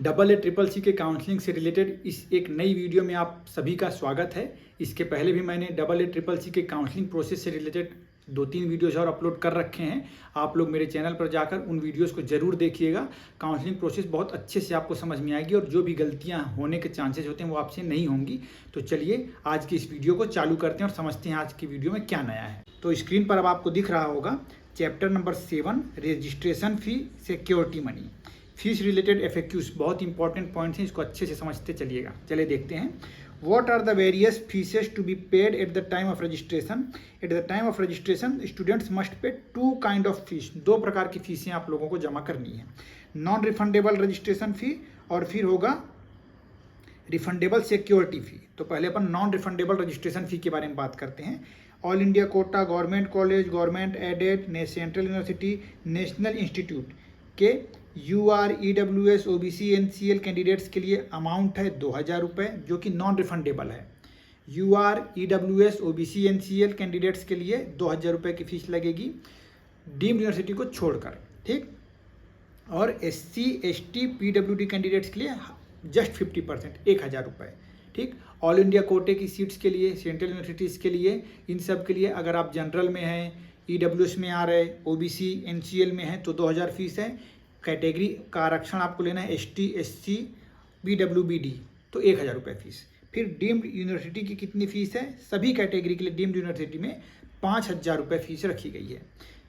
Double A triple सी के counselling से related इस एक नई वीडियो में आप सभी का स्वागत है। इसके पहले भी मैंने डबल ए ट्रिपल सी के काउंसलिंग प्रोसेस से रिलेटेड 2-3 वीडियोज़ और अपलोड कर रखे हैं। आप लोग मेरे चैनल पर जाकर उन वीडियोज़ को ज़रूर देखिएगा। काउंसलिंग प्रोसेस बहुत अच्छे से आपको समझ में आएगी और जो भी गलतियां होने के चांसेस होते हैं वो आपसे नहीं होंगी। तो चलिए आज की इस वीडियो को चालू करते हैं और समझते हैं आज की वीडियो में क्या नया है। तो स्क्रीन पर अब आपको दिख रहा होगा चैप्टर नंबर 7 रजिस्ट्रेशन फ़ी security money. Fees related FAQs बहुत इंपॉर्टेंट पॉइंट्स हैं, इसको अच्छे से समझते चलिएगा। चलिए देखते हैं। What are the various fees to be paid at the time of registration? At the time of registration, students must pay two kind of fees. दो प्रकार की फीसें आप लोगों को जमा करनी है। नॉन रिफंडेबल रजिस्ट्रेशन फ़ी और फिर होगा रिफंडेबल सिक्योरिटी फ़ी। तो पहले अपन नॉन रिफंडेबल रजिस्ट्रेशन फ़ी के बारे में बात करते हैं। All India quota, government college, government aided, central university, national institute के UR, EWS, OBC, NCL candidates के लिए अमाउंट है 2000 रुपये, जो कि नॉन रिफंडेबल है। UR, EWS, OBC, NCL candidates के लिए 2000 रुपये की फ़ीस लगेगी डीम्ड यूनिवर्सिटी को छोड़कर, ठीक। और SC, ST, PWD कैंडिडेट्स के लिए जस्ट 50% 1000 रुपये, ठीक। ऑल इंडिया कोटे की सीट्स के लिए, सेंट्रल यूनिवर्सिटीज़ के लिए, इन सब के लिए अगर आप जनरल में हैं, EWS में आ रहे, OBC, NCL में हैं तो 2000 फीस है। कैटेगरी का आरक्षण आपको लेना है ST, SC, PWBD तो 1000 रुपये फीस। फिर डीम्ड यूनिवर्सिटी की कितनी फ़ीस है? सभी कैटेगरी के लिए डीम्ड यूनिवर्सिटी में 5000 रुपये फीस रखी गई है।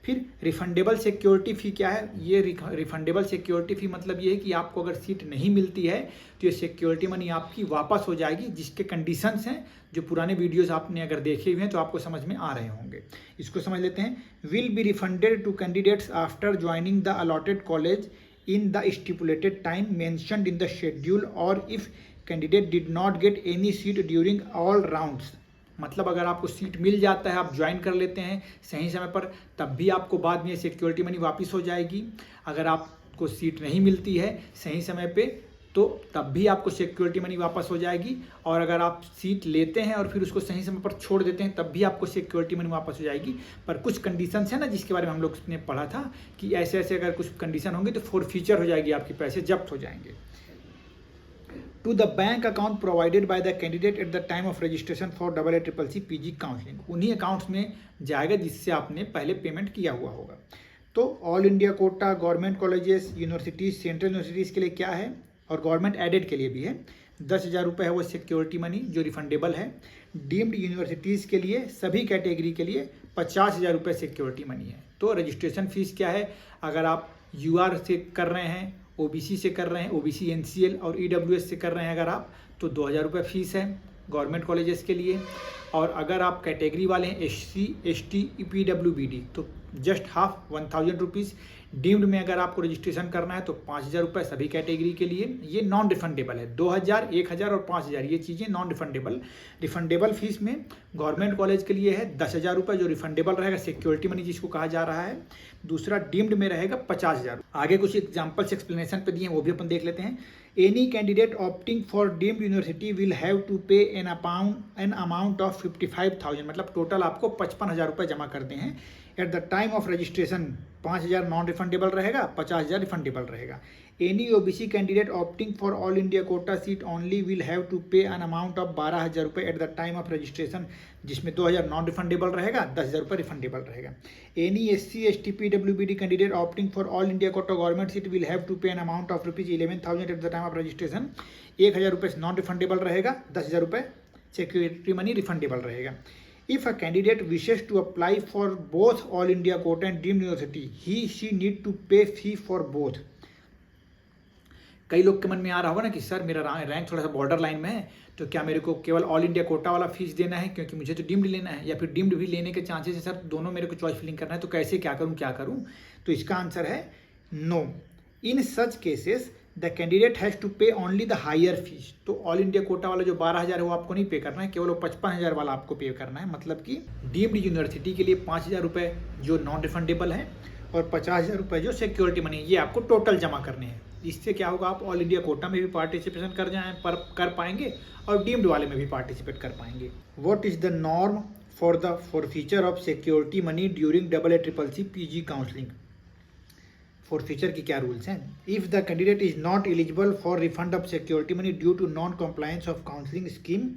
फिर रिफंडेबल सिक्योरिटी फ़ी क्या है? ये रिफंडेबल सिक्योरिटी फ़ी मतलब ये है कि आपको अगर सीट नहीं मिलती है तो ये सिक्योरिटी मनी आपकी वापस हो जाएगी, जिसके कंडीशंस हैं जो पुराने वीडियोस आपने अगर देखे हुए हैं तो आपको समझ में आ रहे होंगे। इसको समझ लेते हैं। Will be refunded to candidates after joining the allotted college in the stipulated time mentioned in the schedule और if candidate did not get any seat during all rounds. मतलब अगर आपको सीट मिल जाता है, आप ज्वाइन कर लेते हैं सही समय पर, तब भी आपको बाद में सिक्योरिटी मनी वापस हो जाएगी। अगर आपको सीट नहीं मिलती है सही समय पे तो तब भी आपको सिक्योरिटी मनी वापस हो जाएगी। और अगर आप सीट लेते हैं और फिर उसको सही समय पर छोड़ देते हैं तब भी आपको सिक्योरिटी मनी वापस हो जाएगी। पर कुछ कंडीशंस है ना, जिसके बारे में हम लोग ने पढ़ा था कि ऐसे ऐसे अगर कुछ कंडीशन होंगे तो फॉरफीचर हो जाएगी, आपके पैसे जब्त हो जाएंगे। To the bank account provided by the candidate at the time of registration for double A triple C PG counselling, उन्हीं अकाउंट्स में जाएगा जिससे आपने पहले पेमेंट किया हुआ होगा। तो all India quota, government colleges, universities, central universities के लिए क्या है और गवर्नमेंट एडेड के लिए भी है 10,000 रुपये है वो सिक्योरिटी मनी जो रिफंडेबल है। डीम्ड यूनिवर्सिटीज़ के लिए सभी कैटेगरी के लिए 50,000 रुपये सिक्योरिटी मनी है। तो रजिस्ट्रेशन फ़ीस क्या है? अगर आप UR से कर रहे हैं, OBC से कर रहे हैं, OBC, NCL और EWS से कर रहे हैं अगर आप, तो 2000 रुपये फीस है गवर्नमेंट कॉलेजेस के लिए। और अगर आप कैटेगरी वाले हैं SC, ST, PWBD तो जस्ट हाफ 1000 रुपीज़। डीम्ड में अगर आपको रजिस्ट्रेशन करना है तो 5000 रुपये सभी कैटेगरी के लिए। ये नॉन रिफंडेबल है। 2000, 1000 और 5000 ये चीज़ें नॉन रिफंडेबल। रिफंडेबल फीस में गवर्नमेंट कॉलेज के लिए है 10,000 रुपये जो रिफंडेबल रहेगा, सिक्योरिटी मनी जिसको कहा जा रहा है। दूसरा डीम्ड में रहेगा 50,000। आगे कुछ एग्जाम्पल्स एक्सप्लेनेशन पे दिए हैं, वो भी अपन देख लेते हैं। Any candidate opting for deemed university will have to pay an amount of 55,000, मतलब टोटल आपको 55,000 रुपये जमा करते हैं। At the time of registration 5,000 non refundable रहेगा, 50,000 रिफंडेबल रहेगा। Any OBC candidate opting for all India quota seat only will have to pay an amount of 12,000 रुपये at the time of registration, जिसमें 2000 non refundable रहेगा, 10,000 रुपये refundable रहेगा। Any SC, ST, PWBD candidate opting for all India quota government seat will have to pay an amount of ₹11,000 at the time of registration. 1000 रुपये non refundable रहेगा, 10,000 रुपये security money refundable रहेगा। If a candidate wishes to apply for both All India Quota and Deemed University, she need to pay fee for both. कई लोग के मन में आ रहा होगा ना कि सर मेरा रैंक थोड़ा सा बॉर्डर लाइन में है तो क्या मेरे को केवल ऑल इंडिया कोटा वाला फीस देना है क्योंकि मुझे तो डीम्ड लेना है, या फिर डीम्ड भी लेने के चांसेस है सर, दोनों मेरे को चॉइस फिलिंग करना है तो कैसे क्या करूं? तो इसका आंसर है no. In such cases the candidate has to pay only the higher fees. तो ऑल इंडिया कोटा वाला जो 12,000 है वो आपको नहीं पे करना है, केवल वो 55,000 वाला आपको पे करना है। मतलब कि डीम्ड यूनिवर्सिटी के लिए 5,000 रुपये जो नॉन रिफंडेबल है और 50,000 रुपये जो सिक्योरिटी मनी, ये आपको टोटल जमा करने हैं। इससे क्या होगा, आप ऑल इंडिया कोटा में भी पार्टिसिपेशन कर पाएंगे और डीम्ड वाले में भी पार्टिसिपेट कर पाएंगे। What is the norm for the forfeiture of security money during double A triple C PG counselling? Forfeiture की क्या रूल्स हैं। If the candidate is not eligible for refund of security money due to non compliance of counselling scheme,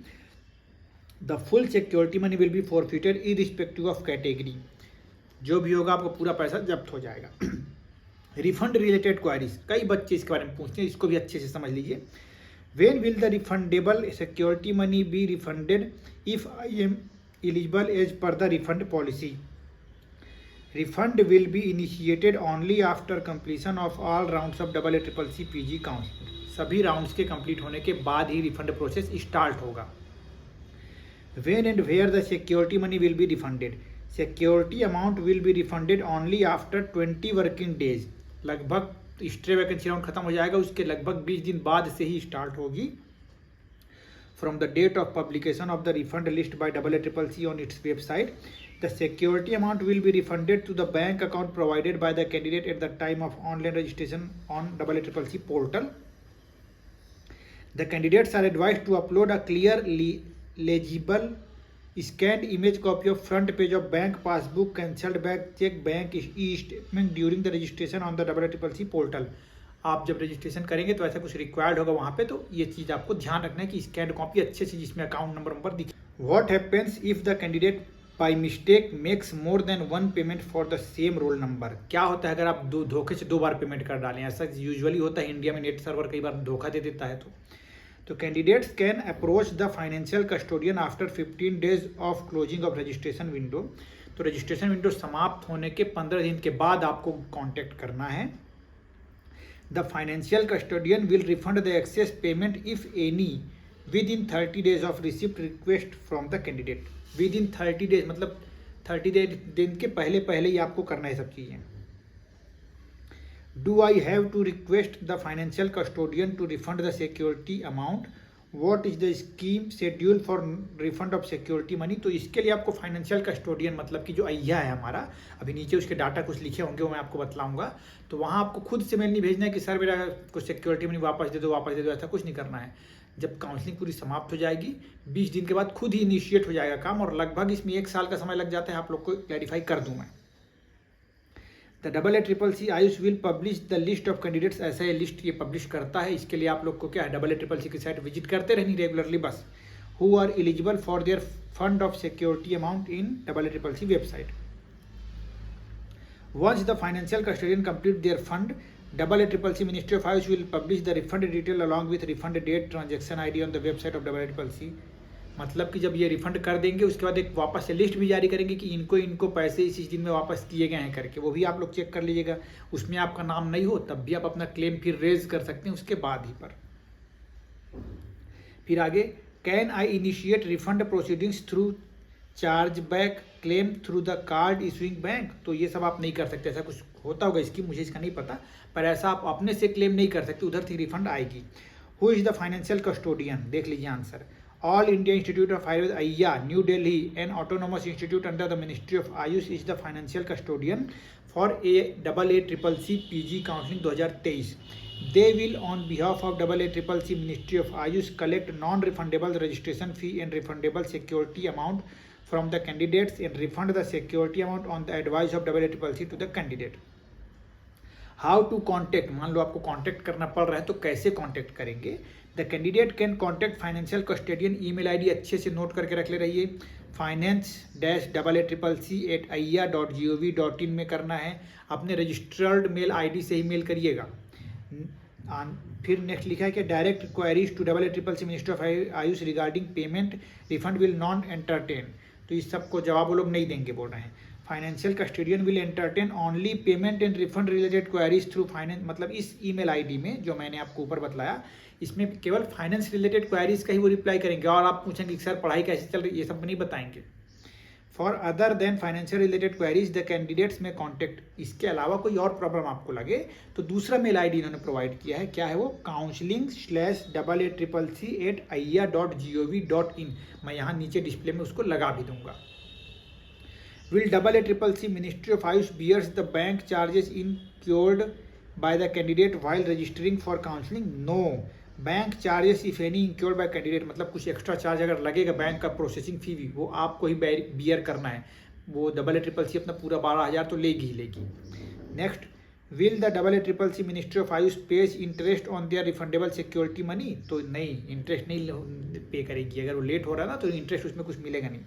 the full security money will be forfeited irrespective of category. जो भी होगा आपका पूरा पैसा जब्त हो जाएगा। रिफंड रिलेटेड क्वारीज, कई बच्चे इसके बारे में पूछते हैं, इसको भी अच्छे से समझ लीजिए। When will the refundable security money be refunded if I am eligible as per the refund policy. Refund will be initiated only after completion of all rounds of AACCC PG counselling. सभी rounds के complete होने के बाद ही refund process start होगा। When and where the security money will be refunded, security amount will be refunded only after 20 working days. लगभग stray vacancy round खत्म हो जाएगा, उसके लगभग 20 दिन बाद से ही स्टार्ट होगी। From the date of publication of the refund list by AACCC on its website, the security amount will be refunded to the bank account provided by the candidate at the time of online registration on AACCC portal. The candidates are advised to upload a clear legible scanned image copy of front page of bank passbook, cancelled bank check, bank e-statement during the registration on the AACCC portal. आप जब registration करेंगे तो ऐसा कुछ required होगा वहाँ पे, तो ये चीज़ आपको ध्यान रखना है कि स्कैन कॉपी अच्छे से जिसमें अकाउंट नंबर दिखे। What happens if the candidate by mistake makes more than one payment for the same roll number. क्या होता है अगर आप धोखे से 2 बार पेमेंट कर डालें, ऐसा यूजुअली होता है इंडिया में, नेट सर्वर कई बार धोखा दे देता है। तो candidates can approach the financial custodian after 15 days of closing of registration window. तो रजिस्ट्रेशन विंडो समाप्त होने के 15 दिन के बाद आपको कांटेक्ट करना है। The financial custodian will refund the access payment if any with in 30 days of receipt request from the candidate. With in 30 days मतलब 30 दिन के पहले पहले ही आपको करना है सब चीज़ें। Do I have to request the financial custodian to refund the security amount? What is the scheme schedule for refund of security money? तो इसके लिए आपको फाइनेंशियल कस्टोडियन मतलब कि जो अय्या है हमारा, अभी नीचे उसके डाटा कुछ लिखे होंगे वो मैं आपको बतलाऊंगा। तो वहाँ आपको खुद से मेल नहीं भेजना है कि सर मेरा कुछ सिक्योरिटी मनी वापस दे दो, ऐसा कुछ नहीं करना है। जब काउंसलिंग पूरी समाप्त हो जाएगी 20 दिन के बाद खुद ही इनिशिएट हो जाएगा काम, और लगभग इसमें 1 साल का समय लग जाता है। आप लोग को क्लैरिफाई कर दूँ मैं। The AACCC Ayush will publish the list of candidates. ऐसा ये लिस्ट ये पब्लिश करता है। इसके लिए आप लोग को क्या है, AACCC की साइट विजिट करते रहनी रेगुलरली बस। Who are eligible for their fund of security amount in AACCC website. Once the financial custodian complete their fund, AACCC ministry of Ayush will publish the refund detail along with refund date, transaction ID on the website of AACCC। मतलब कि जब ये refund कर देंगे उसके बाद एक वापस से लिस्ट भी जारी करेंगे कि इनको पैसे इस दिन में वापस किए गए हैं करके, वो भी आप लोग चेक कर लीजिएगा। उसमें आपका नाम नहीं हो तब भी आप अपना क्लेम फिर रेज कर सकते हैं उसके बाद ही पर। फिर आगे, can I initiate refund proceedings through charge back claim through the card issuing bank. तो ये सब आप नहीं कर सकते, ऐसा कुछ होता होगा इसकी, मुझे इसका नहीं पता, पर ऐसा आप अपने से क्लेम नहीं कर सकते, उधर से रिफंड आएगी। Who is the financial custodian, देख लीजिए answer. All India Institute of Ayurveda AIA, New Delhi, an autonomous institute under the Ministry of Ayush, is the financial custodian for AACCC PG Counseling 2023. They will, on behalf of AACCC Ministry of Ayush, collect non-refundable registration fee and refundable security amount from the candidates and refund the security amount on the advice of AACCC to the candidate. How to contact, मान लो आपको contact करना पड़ रहा है तो कैसे contact करेंगे। The candidate can contact financial custodian, email ID अच्छे से नोट करके रख ले रहिए, finance-AACCC@aia.gov.in में करना है। अपने रजिस्टर्ड मेल ID से ही मेल करिएगा। फिर नेक्स्ट लिखा है कि direct queries to AACCC ministry of Ayush regarding payment refund will not entertain. तो इस सब को जवाब वो लोग नहीं देंगे बोल रहे हैं। Financial custodian will entertain only payment and refund related queries through finance. मतलब इस ईमेल ID में जो मैंने आपको ऊपर बतलाया, इसमें केवल फाइनेंस रिलेटेड क्वेरीज का ही वो रिप्लाई करेंगे, और आप पूछेंगे सर पढ़ाई कैसे चल रही है, ये सब नहीं बताएंगे। For other than financial related queries the candidates में कॉन्टैक्ट। इसके अलावा कोई और प्रॉब्लम आपको लगे तो दूसरा मेल ID इन्होंने प्रोवाइड किया है, क्या है वो, counseling/AACCC@aia.gov.in। मैं यहाँ नीचे डिस्प्ले में उसको लगा भी दूंगा। Will AACCC Ministry of Ayush bears the bank charges incurred by the candidate while registering for counseling? No. Bank charges if any incurred by candidate, मतलब कुछ एक्स्ट्रा चार्ज अगर लगेगा बैंक का, प्रोसेसिंग फी भी वो आपको ही बियर करना है। वो AACCC अपना पूरा 12,000 तो लेगी ही लेगी। Next, will the AACC ministry of Ayush page interest on their refundable security money? तो नहीं, इंटरेस्ट नहीं पे करेगी। अगर वो लेट हो रहा है ना तो इंटरेस्ट उसमें कुछ मिलेगा नहीं।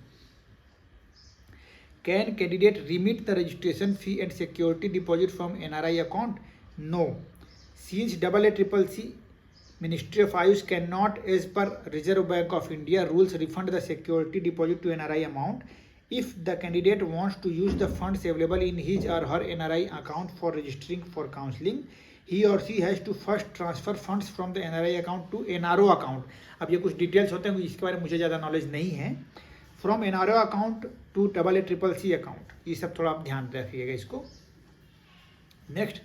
Can candidate remit the registration fee and security deposit from NRI account? No, since AACC Ministry of Ayush cannot, as per Reserve Bank of India rules, refund the security deposit to NRI amount. If the candidate wants to use the funds available in his or her NRI account for registering for counseling, he or she has to first transfer funds from the NRI account to NRO account. अब ये कुछ details होते हैं, इसके बारे में मुझे ज़्यादा नॉलेज नहीं है। From NRO account to AACC account, ये सब थोड़ा आप ध्यान रखिएगा इसको। नेक्स्ट,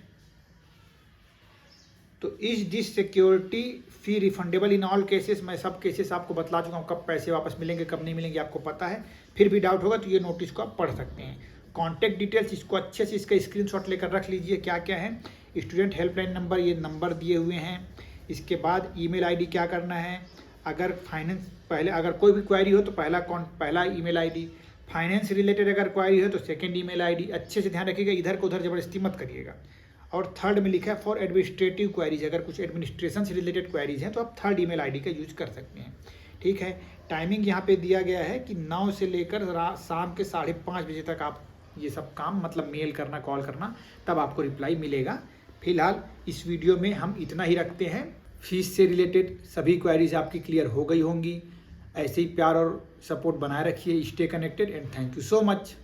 तो is this security fee refundable in all cases? मैं सब केसेस आपको बतला चुका हूँ, कब पैसे वापस मिलेंगे कब नहीं मिलेंगे आपको पता है। फिर भी डाउट होगा तो ये नोटिस को आप पढ़ सकते हैं। कॉन्टैक्ट डिटेल्स, इसको अच्छे से इसका स्क्रीनशॉट लेकर रख लीजिए। क्या क्या है? स्टूडेंट हेल्पलाइन नंबर, ये नंबर दिए हुए हैं। इसके बाद ईमेल आईडी क्या करना है, अगर फाइनेंस पहले अगर कोई भी क्वायरी हो तो पहला ईमेल आईडी, फाइनेंस रिलेटेड अगर क्वायरी हो तो सेकेंड ईमेल आईडी। अच्छे से ध्यान रखिएगा, इधर को उधर ज़बरदस्ती मत करिएगा। और थर्ड में लिखा है फॉर एडमिनिस्ट्रेटिव क्वायरीज, अगर कुछ एडमिनिस्ट्रेशन से रिलेटेड क्वायरीज हैं तो आप थर्ड ईमेल आईडी का यूज कर सकते हैं। ठीक है, टाइमिंग यहाँ पे दिया गया है कि 9 से लेकर शाम के 5:30 बजे तक आप ये सब काम, मतलब मेल करना, कॉल करना, तब आपको रिप्लाई मिलेगा। फिलहाल इस वीडियो में हम इतना ही रखते हैं। फीस से रिलेटेड सभी क्वायरीज आपकी क्लियर हो गई होंगी। ऐसे ही प्यार और सपोर्ट बनाए रखिए। Stay connected and thank you so much.